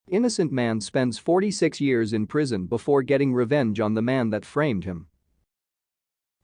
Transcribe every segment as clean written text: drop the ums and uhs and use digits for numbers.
Innocent man spends 46 years in prison before getting revenge on the man that framed him.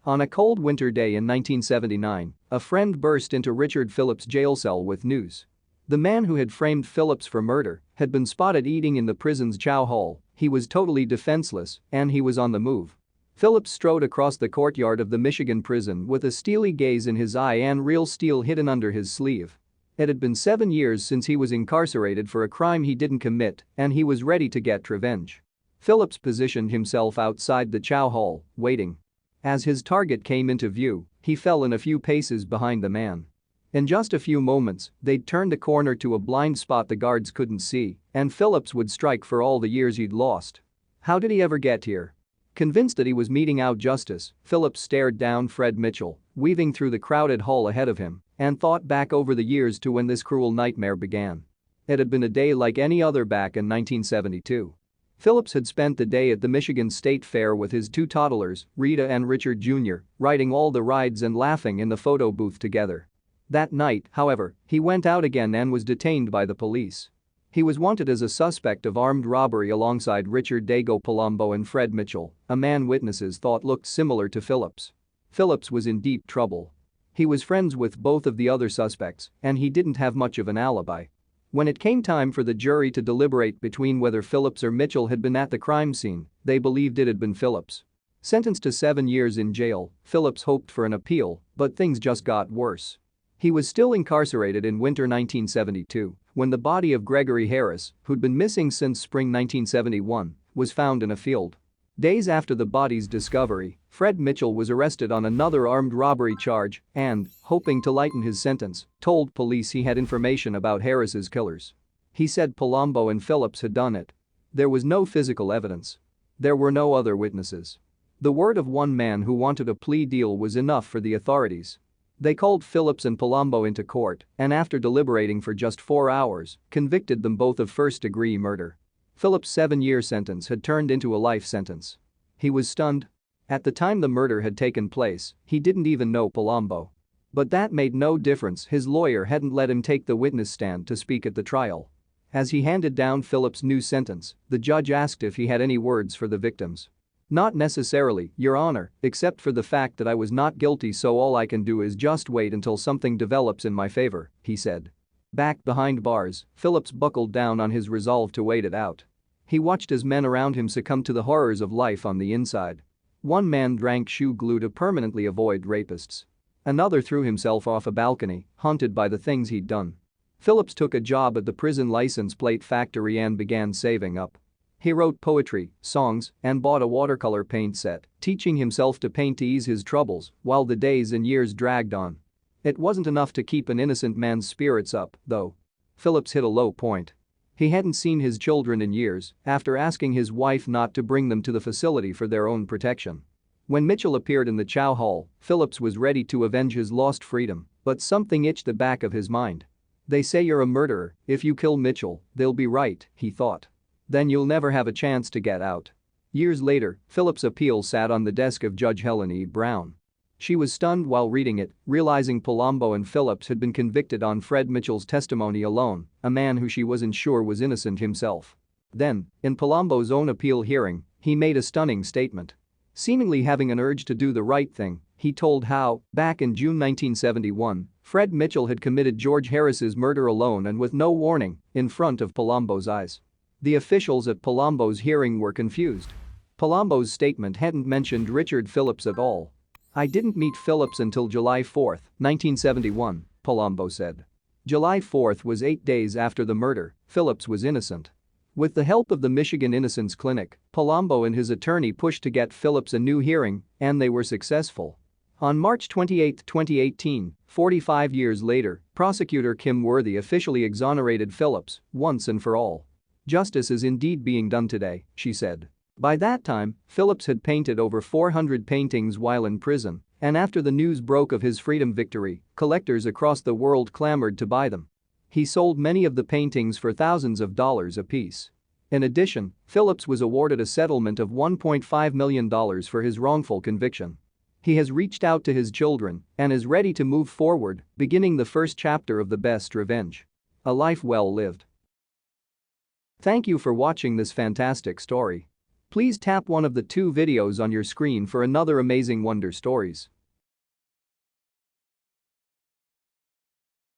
On a cold winter day in 1979, a friend burst into Richard Phillips' jail cell with news. The man who had framed Phillips for murder had been spotted eating in the prison's chow hall. He was totally defenseless and he was on the move. Phillips strode across the courtyard of the Michigan prison with a steely gaze in his eye and real steel hidden under his sleeve. It had been 7 years since he was incarcerated for a crime he didn't commit, and he was ready to get revenge. Phillips positioned himself outside the chow hall, waiting. As his target came into view, he fell in a few paces behind the man. In just a few moments, they'd turned the corner to a blind spot the guards couldn't see, and Phillips would strike for all the years he'd lost. How did he ever get here? Convinced that he was meting out justice, Phillips stared down Fred Mitchell, weaving through the crowded hall ahead of him, and thought back over the years to when this cruel nightmare began. It had been a day like any other back in 1972. Phillips had spent the day at the Michigan State Fair with his two toddlers, Rita and Richard Jr., riding all the rides and laughing in the photo booth together. That night, however, he went out again and was detained by the police. He was wanted as a suspect of armed robbery alongside Richard Dago Palumbo and Fred Mitchell, a man witnesses thought looked similar to Phillips. Phillips was in deep trouble. He was friends with both of the other suspects, and he didn't have much of an alibi. When it came time for the jury to deliberate between whether Phillips or Mitchell had been at the crime scene, they believed it had been Phillips. Sentenced to 7 years in jail, Phillips hoped for an appeal, but things just got worse. He was still incarcerated in winter 1972 when the body of Gregory Harris, who'd been missing since spring 1971, was found in a field. Days after the body's discovery, Fred Mitchell was arrested on another armed robbery charge and, hoping to lighten his sentence, told police he had information about Harris's killers. He said Palumbo and Phillips had done it. There was no physical evidence. There were no other witnesses. The word of one man who wanted a plea deal was enough for the authorities. They called Phillips and Palumbo into court and after deliberating for just 4 hours, convicted them both of first-degree murder. Phillips' 7-year sentence had turned into a life sentence. He was stunned. At the time the murder had taken place, he didn't even know Palumbo. But that made no difference, his lawyer hadn't let him take the witness stand to speak at the trial. As he handed down Phillips' new sentence, the judge asked if he had any words for the victims. "Not necessarily, Your Honor, except for the fact that I was not guilty, so all I can do is just wait until something develops in my favor," he said. Back behind bars, Phillips buckled down on his resolve to wait it out. He watched as men around him succumbed to the horrors of life on the inside. One man drank shoe glue to permanently avoid rapists. Another threw himself off a balcony, haunted by the things he'd done. Phillips took a job at the prison license plate factory and began saving up. He wrote poetry, songs, and bought a watercolor paint set, teaching himself to paint to ease his troubles while the days and years dragged on. It wasn't enough to keep an innocent man's spirits up, though. Phillips hit a low point. He hadn't seen his children in years after asking his wife not to bring them to the facility for their own protection. When Mitchell appeared in the chow hall, Phillips was ready to avenge his lost freedom, but something itched the back of his mind. They say you're a murderer, if you kill Mitchell, they'll be right, he thought. Then you'll never have a chance to get out. Years later, Phillips' appeal sat on the desk of Judge Helen E. Brown. She was stunned while reading it, realizing Palumbo and Phillips had been convicted on Fred Mitchell's testimony alone, a man who she wasn't sure was innocent himself. Then, in Palumbo's own appeal hearing, he made a stunning statement. Seemingly having an urge to do the right thing, he told how, back in June 1971, Fred Mitchell had committed George Harris's murder alone and with no warning, in front of Palumbo's eyes. The officials at Palumbo's hearing were confused. Palumbo's statement hadn't mentioned Richard Phillips at all. "I didn't meet Phillips until July 4, 1971, Palumbo said. July 4 was 8 days after the murder. Phillips was innocent. With the help of the Michigan Innocence Clinic, Palumbo and his attorney pushed to get Phillips a new hearing, and they were successful. On March 28, 2018, 45 years later, prosecutor Kim Worthy officially exonerated Phillips once and for all. "Justice is indeed being done today," she said. By that time, Phillips had painted over 400 paintings while in prison, and after the news broke of his freedom victory, collectors across the world clamored to buy them. He sold many of the paintings for thousands of dollars apiece. In addition, Phillips was awarded a settlement of $1.5 million for his wrongful conviction. He has reached out to his children and is ready to move forward, beginning the first chapter of The Best Revenge. A life well lived. Thank you for watching this fantastic story. Please tap one of the two videos on your screen for another amazing wonder stories.